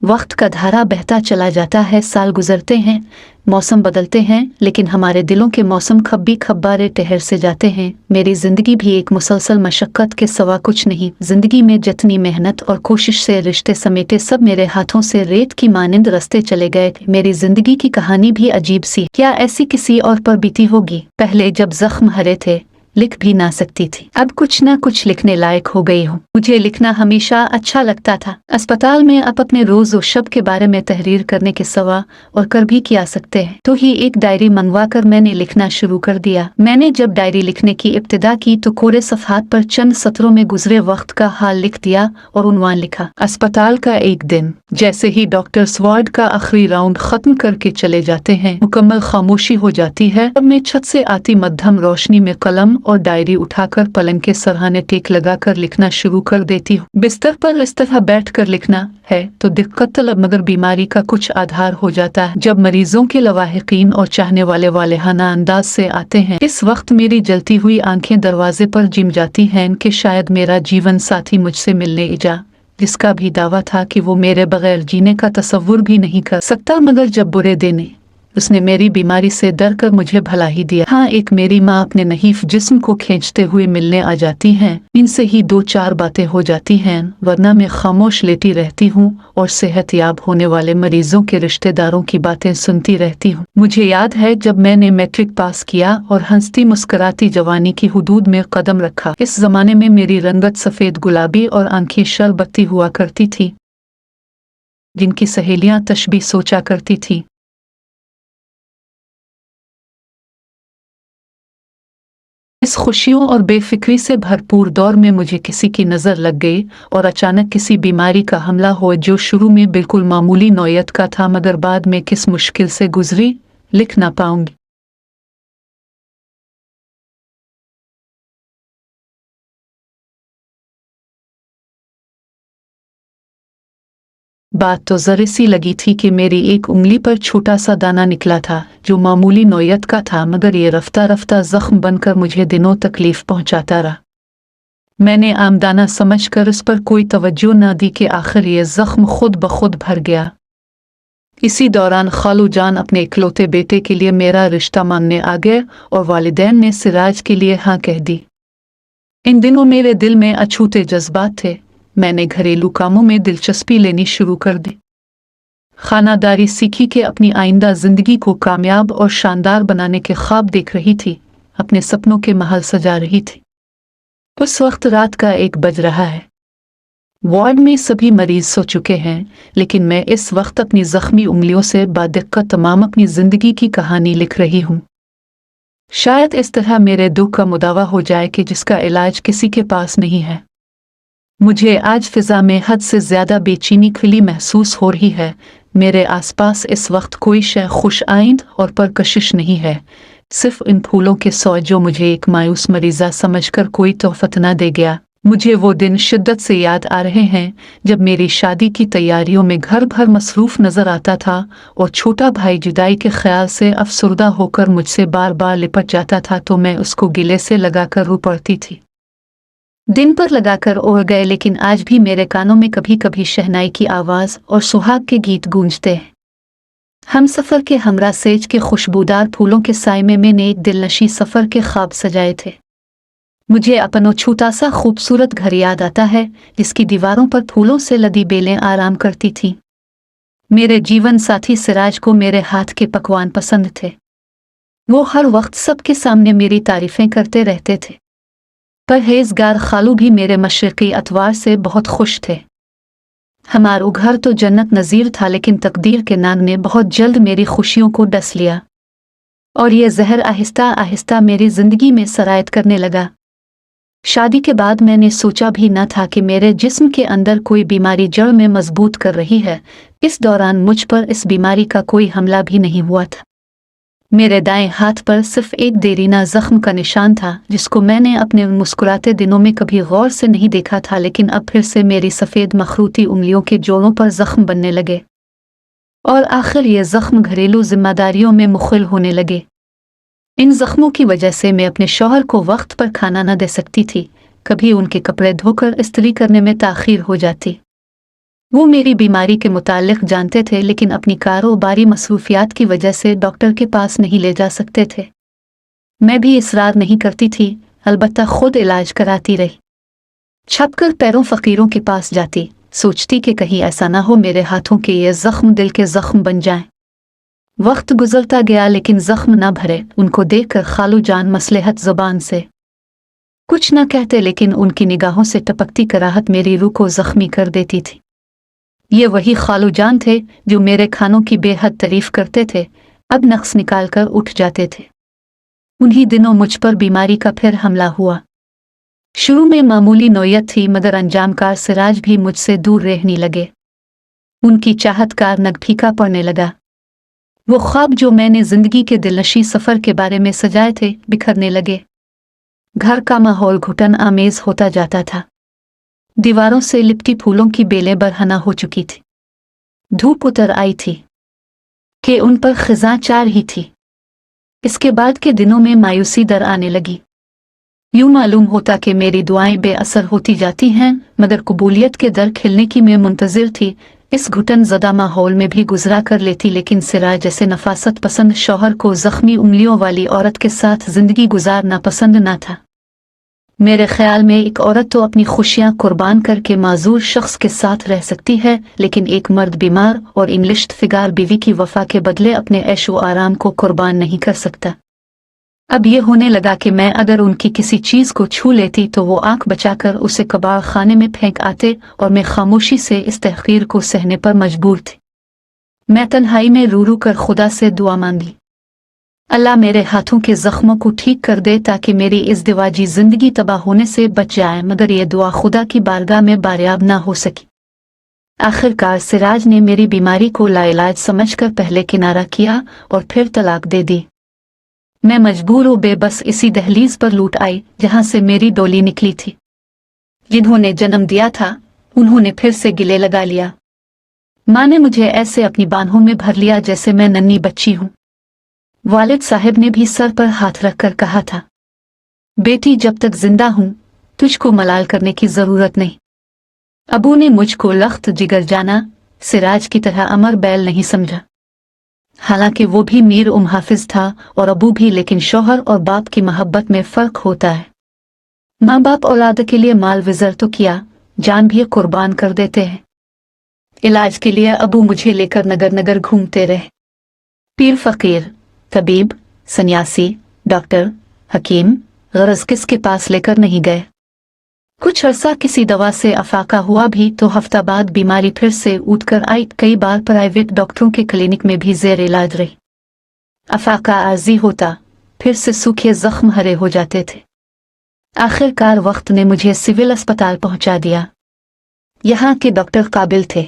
वक्त का धारा बहता चला जाता है, साल गुजरते हैं, मौसम बदलते हैं, लेकिन हमारे दिलों के मौसम खब्बी खब्बारे ठहर से जाते हैं। मेरी ज़िंदगी भी एक मुसलसल मशक्क़त के सिवा कुछ नहीं। ज़िंदगी में जितनी मेहनत और कोशिश से रिश्ते समेटे, सब मेरे हाथों से रेत की मानिंद रस्ते चले गए। मेरी ज़िंदगी की कहानी भी अजीब सी, क्या ऐसी किसी और पर बीती होगी? पहले जब ज़ख्म हरे थे, लिख भी ना सकती थी, अब कुछ ना कुछ लिखने लायक हो गई हूँ। मुझे लिखना हमेशा अच्छा लगता था। अस्पताल में अब अपने रोज और शब के बारे में तहरीर करने के सिवा और कर भी क्या सकते हैं, तो ही एक डायरी मंगवा कर मैंने लिखना शुरू कर दिया। मैंने जब डायरी लिखने की इब्तिदा की तो कोरे सफ़हात पर चंद सत्रों में गुजरे वक्त का हाल लिख दिया और उन्वान लिखा, अस्पताल का एक दिन। जैसे ही डॉक्टर्स वार्ड का आखिरी राउंड खत्म करके चले जाते हैं, मुकम्मल खामोशी हो जाती है। अब मैं छत से आती मध्यम रोशनी में कलम और डायरी उठाकर पलंग के सरहाने टेक लगाकर लिखना शुरू कर देती हूँ। बिस्तर पर इस तरह बैठ कर लिखना है तो दिक्कत तलब मगर बीमारी का कुछ आधार हो जाता है। जब मरीजों के लवाहिकीन और चाहने वाले वालेहाना अंदाज से आते हैं, इस वक्त मेरी जलती हुई आंखें दरवाजे पर जिम जाती हैं कि शायद मेरा जीवन साथी मुझसे मिलने इजा, जिसका भी दावा था कि वो मेरे बगैर जीने का तसव्वुर भी नहीं कर सकता, मगर जब बुरे दिन उसने मेरी बीमारी से डर कर मुझे भला ही दिया। हाँ, एक मेरी माँ अपने नहीफ जिस्म को खींचते हुए मिलने आ जाती हैं, इनसे ही दो चार बातें हो जाती हैं, वरना मैं खामोश लेटी रहती हूँ और सेहतयाब होने वाले मरीजों के रिश्तेदारों की बातें सुनती रहती हूँ। मुझे याद है जब मैंने मैट्रिक पास किया और हंसती मुस्कुराती जवानी की हुदूद में कदम रखा। इस जमाने में मेरी रंगत सफेद गुलाबी और आंखें शरबती हुआ करती थी, जिनकी सहेलियां तशबीह सोचा करती थी। इस खुशियों और बेफिक्री से भरपूर दौर में मुझे किसी की नज़र लग गई और अचानक किसी बीमारी का हमला हुआ जो शुरू में बिल्कुल मामूली नौयत का था, मगर बाद में किस मुश्किल से गुजरी लिख ना पाऊंगी। बात तो जरा सी लगी थी कि मेरी एक उंगली पर छोटा सा दाना निकला था जो मामूली नौयत का था, मगर ये रफ्ता रफ्ता जख्म बनकर मुझे दिनों तकलीफ पहुंचाता रहा। मैंने आमदाना समझकर उस पर कोई तवज्जो न दी कि आखिर ये जख्म खुद ब खुद भर गया। इसी दौरान खालू जान अपने इकलौते बेटे के लिए मेरा रिश्ता मांगने आ गए और वालिदैन ने सिराज के लिए हाँ कह दी। इन दिनों मेरे दिल में अछूते जज्बात थे। मैंने घरेलू कामों में दिलचस्पी लेनी शुरू कर दी। खानादारी सीखी कि अपनी आइंदा जिंदगी को कामयाब और शानदार बनाने के ख्वाब देख रही थी, अपने सपनों के महल सजा रही थी। उस वक्त रात का 1 बज रहा है। वार्ड में सभी मरीज सो चुके हैं, लेकिन मैं इस वक्त अपनी जख्मी उंगलियों से बादिक्कत तमाम अपनी जिंदगी की कहानी लिख रही हूँ। शायद इस तरह मेरे दुख का मुदावा हो जाए कि जिसका इलाज किसी के पास नहीं है। मुझे आज फिजा में हद से ज्यादा बेचैनी खुली महसूस हो रही है। मेरे आसपास इस वक्त कोई शय खुश आइंद और परकशिश नहीं है, सिर्फ इन फूलों के सौ जो मुझे एक मायूस मरीजा समझकर कोई तोहफत न दे गया। मुझे वो दिन शिद्दत से याद आ रहे हैं जब मेरी शादी की तैयारियों में घर भर मसरूफ नजर आता था और छोटा भाई जुदाई के ख्याल से अफसुर्दा होकर मुझसे बार बार लिपट जाता था तो मैं उसको गिले से लगाकर रो पड़ती थी। दिन पर लगाकर ओढ़ गए, लेकिन आज भी मेरे कानों में कभी कभी शहनाई की आवाज़ और सुहाग के गीत गूंजते हैं। हम सफ़र के हमरा सेज के खुशबूदार फूलों के साय में मैंने एक दिलनशी सफ़र के ख्वाब सजाए थे। मुझे अपनो छोटा सा खूबसूरत घर याद आता है जिसकी दीवारों पर फूलों से लदी बेलें आराम करती थीं। मेरे जीवन साथी सिराज को मेरे हाथ के पकवान पसंद थे। वो हर वक्त सबके सामने मेरी तारीफ़ें करते रहते थे। परहेज़गार खालू भी मेरे मशरक़ी अतवार से बहुत खुश थे। हमारा घर तो जन्नत नज़ीर था, लेकिन तकदीर के नाग ने बहुत जल्द मेरी खुशियों को डस लिया और ये जहर आहिस्ता आहिस्ता मेरी ज़िंदगी में सरायत करने लगा। शादी के बाद मैंने सोचा भी न था कि मेरे जिस्म के अंदर कोई बीमारी जड़ में मजबूत कर रही है। इस दौरान मुझ पर इस बीमारी का कोई हमला भी नहीं हुआ था। मेरे दाएं हाथ पर सिर्फ एक देरीना जख्म का निशान था जिसको मैंने अपने मुस्कुराते दिनों में कभी गौर से नहीं देखा था, लेकिन अब फिर से मेरी सफ़ेद मखरूती उंगलियों के जोड़ों पर जख्म बनने लगे और आखिर ये जख्म घरेलू जिम्मेदारियों में मुख्तल होने लगे। इन जख्मों की वजह से मैं अपने शौहर को वक्त पर खाना न दे सकती थी, कभी उनके कपड़े धोकर इस्त्री करने में ताख़ीर हो जाती। वो मेरी बीमारी के मुतालिक जानते थे, लेकिन अपनी कारोबारी मसरूफियात की वजह से डॉक्टर के पास नहीं ले जा सकते थे। मैं भी इसरार नहीं करती थी, अलबत्ता खुद इलाज कराती रही। छपकर पैरों फकीरों के पास जाती, सोचती कि कहीं ऐसा ना हो मेरे हाथों के ये जख्म दिल के जख्म बन जाएं। वक्त गुजरता गया लेकिन जख्म ना भरे। उनको देखकर खालू जान मसलहत जुबान से कुछ न कहते, लेकिन उनकी निगाहों से टपकती कराहत मेरी रूह को जख्मी कर देती थी। ये वही खालू जान थे जो मेरे खानों की बेहद तारीफ करते थे, अब नक्स निकाल कर उठ जाते थे। उन्हीं दिनों मुझ पर बीमारी का फिर हमला हुआ। शुरू में मामूली नोयत थी, मगर अंजामकार सिराज भी मुझसे दूर रहने लगे। उनकी चाहत का नग फीका पड़ने लगा। वो ख्वाब जो मैंने जिंदगी के दिलनशी सफर के बारे में सजाए थे बिखरने लगे। घर का माहौल घुटन आमेज होता जाता था। दीवारों से लिपटी फूलों की बेलें बरहना हो चुकी थी। धूप उतर आई थी कि उन पर खिज़ां चार ही थी। इसके बाद के दिनों में मायूसी दर आने लगी। यूं मालूम होता कि मेरी दुआएं बेअसर होती जाती हैं, मगर कबूलियत के दर खिलने की मैं मुंतजिर थी। इस घुटन ज़दा माहौल में भी गुजरा कर लेती, लेकिन सिराज जैसे नफासत पसंद शौहर को जख्मी उंगलियों वाली औरत के साथ जिंदगी गुजारना पसंद ना था। मेरे ख्याल में एक औरत तो अपनी खुशियां कुर्बान करके माजूर शख्स के साथ रह सकती है, लेकिन एक मर्द बीमार और इंग्लिश फिगार बीवी की वफा के बदले अपने ऐशो आराम को कुर्बान नहीं कर सकता। अब ये होने लगा कि मैं अगर उनकी किसी चीज को छू लेती तो वो आंख बचाकर उसे कबाड़ खाने में फेंक आते और मैं खामोशी से इस तहकीर को सहने पर मजबूर थी। मैं तन्हाई में रू रू कर खुदा से दुआ मांगी, अल्लाह मेरे हाथों के जख्मों को ठीक कर दे ताकि मेरी इस दिवाजी जिंदगी तबाह होने से बच जाए, मगर यह दुआ खुदा की बारगाह में बारियाब ना हो सकी। आखिरकार सिराज ने मेरी बीमारी को लाइलाज समझकर पहले किनारा किया और फिर तलाक दे दी। मैं मजबूर और बेबस इसी दहलीज पर लूट आई जहां से मेरी डोली निकली थी। जिन्होंने जन्म दिया था उन्होंने फिर से गिले लगा लिया। माँ ने मुझे ऐसे अपनी बाहों में भर लिया जैसे मैं नन्ही बच्ची हूं। वालिद साहब ने भी सर पर हाथ रखकर कहा था, बेटी जब तक जिंदा हूं तुझको मलाल करने की जरूरत नहीं। अबू ने मुझको लख्त जिगर जाना सिराज की तरह अमर बैल नहीं समझा। हालांकि वो भी मीर हाफिज था और अबू भी, लेकिन शौहर और बाप की मोहब्बत में फर्क होता है। माँ बाप औलाद के लिए माल विजर तो किया, जान भी कुर्बान कर देते हैं। इलाज के लिए अबू मुझे लेकर नगर नगर घूमते रहे। पीर फकीर, तबीब, सन्यासी, डॉक्टर, हकीम, गरज किसके पास लेकर नहीं गए। कुछ अरसा किसी दवा से अफाका हुआ भी तो हफ्ता बाद बीमारी फिर से उठकर आई। कई बार प्राइवेट डॉक्टरों के क्लिनिक में भी जेर इलाज रही। अफाका आर्जी होता, फिर से सूखे जख्म हरे हो जाते थे। आखिरकार वक्त ने मुझे सिविल अस्पताल पहुंचा दिया। यहाँ के डॉक्टर काबिल थे।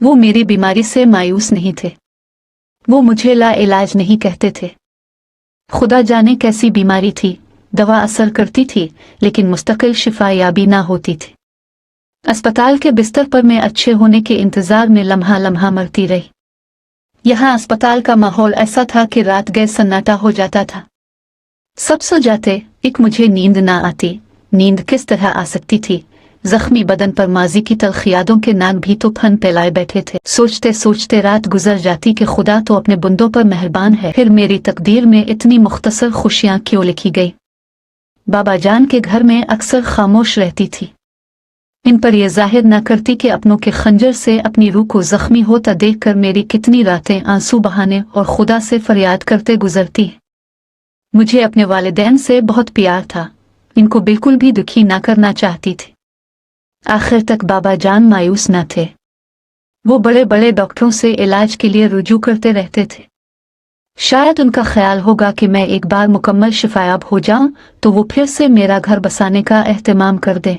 वो मेरी बीमारी से मायूस नहीं थे। वो मुझे ला इलाज नहीं कहते थे। खुदा जाने कैसी बीमारी थी, दवा असर करती थी लेकिन मुस्तकिल शिफा याबी ना होती थी। अस्पताल के बिस्तर पर मैं अच्छे होने के इंतजार में लम्हा लम्हा मरती रही। यहाँ अस्पताल का माहौल ऐसा था कि रात गए सन्नाटा हो जाता था। सब सो जाते, एक मुझे नींद ना आती। नींद किस तरह आ सकती थी, जख्मी बदन पर माजी की तलखियादों के नाग भी तो फन फैलाए बैठे थे। सोचते सोचते रात गुजर जाती कि खुदा तो अपने बंदों पर मेहरबान है, फिर मेरी तकदीर में इतनी मुख्तसर खुशियां क्यों लिखी गई। बाबा जान के घर में अक्सर खामोश रहती थी। इन पर यह जाहिर न करती कि अपनों के खंजर से अपनी रूह को जख्मी होता देखकर मेरी कितनी रातें आंसू बहाने और खुदा से फरियाद करते गुजरती। मुझे अपने वालिदैन से बहुत प्यार था, इनको बिल्कुल भी दुखी ना करना चाहती थी। आखिर तक बाबा जान मायूस न थे। वो बड़े बड़े डॉक्टरों से इलाज के लिए रुजू करते रहते थे। शायद उनका ख्याल होगा कि मैं एक बार मुकम्मल शिफायाब हो जाऊं तो वो फिर से मेरा घर बसाने का एहतमाम कर दे।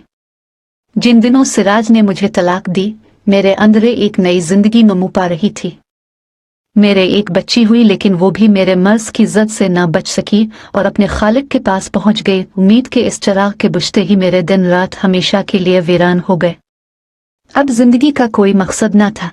जिन दिनों सिराज ने मुझे तलाक दी, मेरे अंदर एक नई जिंदगी नमू पा रही थी। मेरे एक बच्ची हुई, लेकिन वो भी मेरे मर्ज की जद से ना बच सकी और अपने खालिक के पास पहुंच गई। उम्मीद के इस चिराग के बुझते ही मेरे दिन रात हमेशा के लिए वीरान हो गए। अब जिंदगी का कोई मकसद ना था।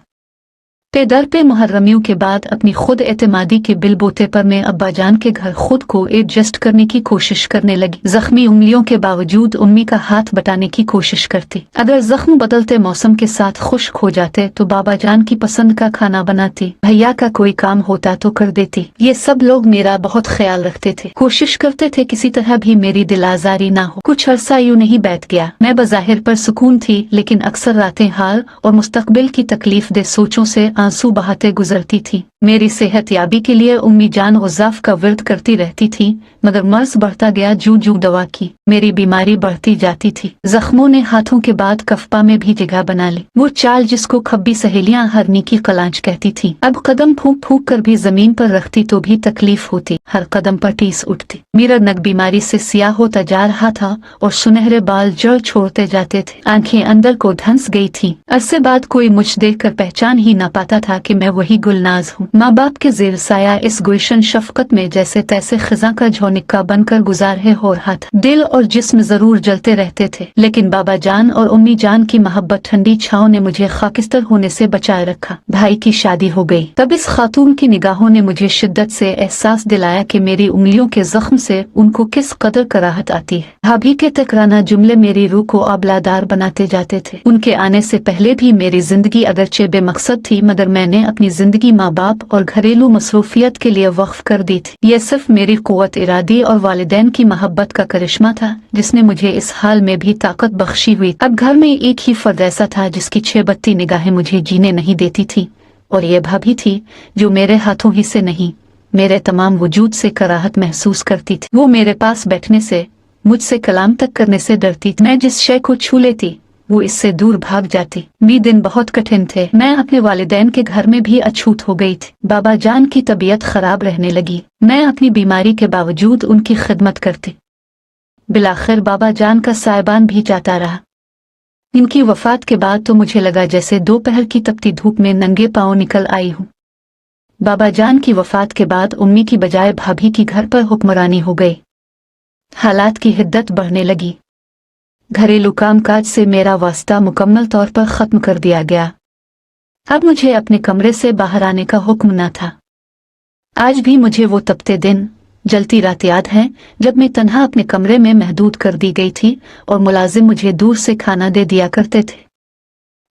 पे दर पे मुहर्रमियों के बाद अपनी खुद एतमादी के बिलबोते पर मैं अब्बाजान के घर खुद को एडजस्ट करने की कोशिश करने लगी। जख्मी उंगलियों के बावजूद उम्मी का हाथ बटाने की कोशिश करती। अगर जख्म बदलते मौसम के साथ खुश्क हो जाते तो बाबा जान की पसंद का खाना बनाती, भैया का कोई काम होता तो कर देती। ये सब लोग मेरा बहुत ख्याल रखते थे, कोशिश करते थे किसी तरह भी मेरी दिल आजारी ना हो। कुछ अरसा यूं नहीं बैठ गया। मैं बज़ाहिर पर सुकून थी, लेकिन अक्सर रातें हाल और मुस्तकबिल की तकलीफ दे सोचों से आंसू बहाते गुजरती थी। मेरी सेहत याबी के लिए उम्मी जान गुज़ाफ का विर्द करती रहती थी, मगर मर्ज बढ़ता गया। जू जू दवा की मेरी बीमारी बढ़ती जाती थी। जख्मों ने हाथों के बाद कफपा में भी जगह बना ली। वो चाल जिसको खब्बी सहेलियां हरनी की कलांच कहती थी। अब कदम फूंक फूंक कर भी जमीन पर रखती तो भी तकलीफ होती, हर कदम पर टीस उठती। मेरा नक बीमारी से सियाह होता जा रहा था और सुनहरे बाल जड़ छोड़ते जाते थे। आंखें अंदर को धंस गई थी। अरसे बाद कोई मुझ देख कर पहचान ही न पाता था कि मैं वही गुलनाज हूँ। माँ बाप के जेर साया इस गुलशन शफकत में जैसे तैसे खिजा का झोनिक्का बनकर गुजारे हो रहा था। दिल और जिस्म जरूर जलते रहते थे, लेकिन बाबा जान और उम्मी जान की मोहब्बत ठंडी छाँव ने मुझे खाकिस्तर होने से बचाए रखा। भाई की शादी हो गई, तब इस खातून की निगाहों ने मुझे शिद्दत से एहसास दिलाया कि मेरी उंगलियों के जख्म से उनको किस कदर कराहत आती है। भाभी के तकराना जुमले मेरी रूह को आबलादार बनाते जाते थे। उनके आने से पहले भी मेरी जिंदगी अगरचे बेमकसद थी, मगर मैंने अपनी जिंदगी माँ बाप और घरेलू मसरूफियत के लिए वक्फ कर दी थी। यह सिर्फ मेरी कुव्वत इरादी और वालिदैन की मोहब्बत का करिश्मा था, जिसने मुझे इस हाल में भी ताकत बख्शी हुई। अब घर में एक ही फर्द ऐसा था जिसकी 6 बत्ती निगाहें मुझे जीने नहीं देती थी, और ये भाभी थी जो मेरे हाथों ही से नहीं, मेरे तमाम वजूद से कराहत महसूस करती थी। वो मेरे पास बैठने से, मुझसे कलाम तक करने से डरती थी। मैं जिस शय को छू लेती वो इससे दूर भाग जाती। मेरे दिन बहुत कठिन थे। मैं अपने वालिदैन के घर में भी अछूत हो गई थी। बाबा जान की तबीयत खराब रहने लगी। मैं अपनी बीमारी के बावजूद उनकी खिदमत करती। बिलाखिर बाबा जान का साहिबान भी जाता रहा। इनकी वफात के बाद तो मुझे लगा जैसे दोपहर की तपती धूप में नंगे पांव निकल आई हूँ। बाबा जान की वफात के बाद उम्मी की बजाय भाभी की घर पर हुक्मरानी हो गई। हालात की हिद्दत बढ़ने लगी। घरेलू कामकाज से मेरा वास्ता मुकम्मल तौर पर खत्म कर दिया गया। अब मुझे अपने कमरे से बाहर आने का हुक्म न था। आज भी मुझे वो तपते दिन, जलती रात याद है जब मैं तन्हा अपने कमरे में महदूद कर दी गई थी और मुलाजिम मुझे दूर से खाना दे दिया करते थे।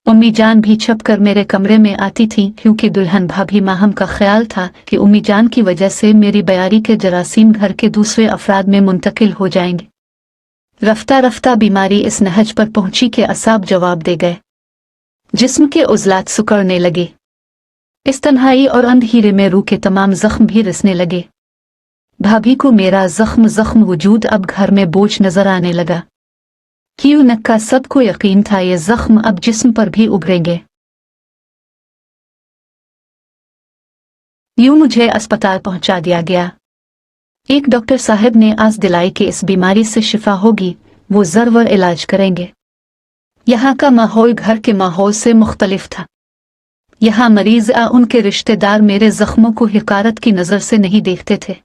उम्मी जान भी छप कर मेरे कमरे में आती थी, क्योंकि दुल्हन भाभी माहम का ख्याल था कि उम्मी जान की वजह से मेरी बयारी के जरासीम घर के दूसरे अफराद में मुंतकिल हो जाएंगे। रफ्ता रफ्ता बीमारी इस नहज पर पहुंची के असाब जवाब दे गए। जिस्म के उजलात सुकड़ने लगे। इस तन्हाई और अंधेरे में रूह के तमाम जख्म भी रिसने लगे। भाभी को मेरा जख्म वजूद अब घर में बोझ नजर आने लगा। क्यों नक्का सबको यकीन था ये जख्म अब जिस्म पर भी उभरेंगे। यूं मुझे अस्पताल पहुंचा दिया गया। एक डॉक्टर साहब ने आस दिलाई कि इस बीमारी से शिफा होगी, वो ज़रूर इलाज करेंगे। यहाँ का माहौल घर के माहौल से मुख्तलिफ था। यहाँ मरीज उनके रिश्तेदार मेरे जख्मों को हिकारत की नज़र से नहीं देखते थे।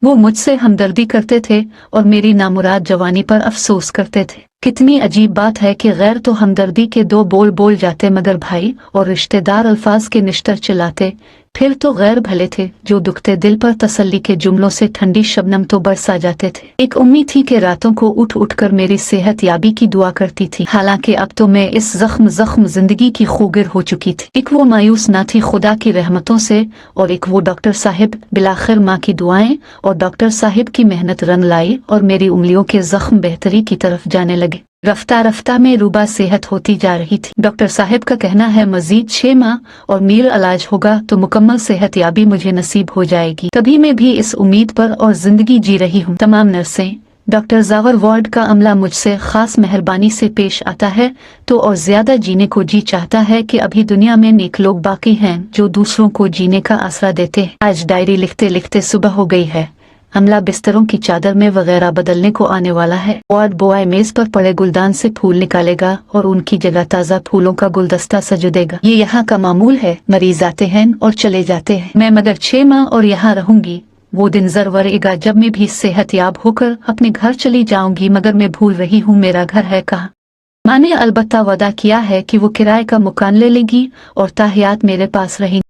वो मुझसे हमदर्दी करते थे और मेरी नामुराद जवानी पर अफसोस करते थे। कितनी अजीब बात है कि गैर तो हमदर्दी के 2 बोल बोल जाते, मगर भाई और रिश्तेदार अल्फाज के निश्तर चिल्लाते। फिर तो गैर भले थे जो दुखते दिल पर तसल्ली के जुमलों से ठंडी शबनम तो बरसा जाते थे। एक उम्मीद थी कि रातों को उठ उठ कर मेरी सेहत याबी की दुआ करती थी। हालांकि अब तो मैं इस जख्म जिंदगी की खूगिर हो चुकी थी। एक वो मायूस ना थी खुदा की रहमतों से, और एक वो डॉक्टर साहिब। बिलाखिर माँ की दुआएं और डॉक्टर साहिब की मेहनत रंग लाई और मेरी उंगलियों के जख्म बेहतरी की तरफ जाने लगे। रफ्ता रफ्ता में रूबा सेहत होती जा रही थी। डॉक्टर साहब का कहना है मजीद 6 माह और मील इलाज होगा तो मुकम्मल सेहत याबी मुझे नसीब हो जाएगी। तभी मैं भी इस उम्मीद पर और जिंदगी जी रही हूँ। तमाम नर्सें, डॉक्टर जावर वार्ड का अमला मुझसे खास मेहरबानी से पेश आता है तो और ज्यादा जीने को जी चाहता है कि अभी दुनिया में नेक लोग बाकी हैं जो दूसरों को जीने का आसरा देते हैं। आज डायरी लिखते लिखते सुबह हो गई है। अमला बिस्तरों की चादर में वगैरह बदलने को आने वाला है। वार्ड बॉय मेज पर पड़े गुलदान से फूल निकालेगा और उनकी जगह ताज़ा फूलों का गुलदस्ता सजदेगा। ये यहाँ का मामूल है। मरीज आते हैं और चले जाते हैं। मैं मगर 6 माह और यहाँ रहूंगी। वो दिन जरूर आएगा जब मैं भी सेहत याब होकर अपने घर चली जाऊंगी, मगर मैं भूल रही हूँ मेरा घर है कहाँ। माँ ने अलबत्ता वादा किया है कि वो किराए का मकान ले लेगी और ताहियात मेरे पास रहेंगी।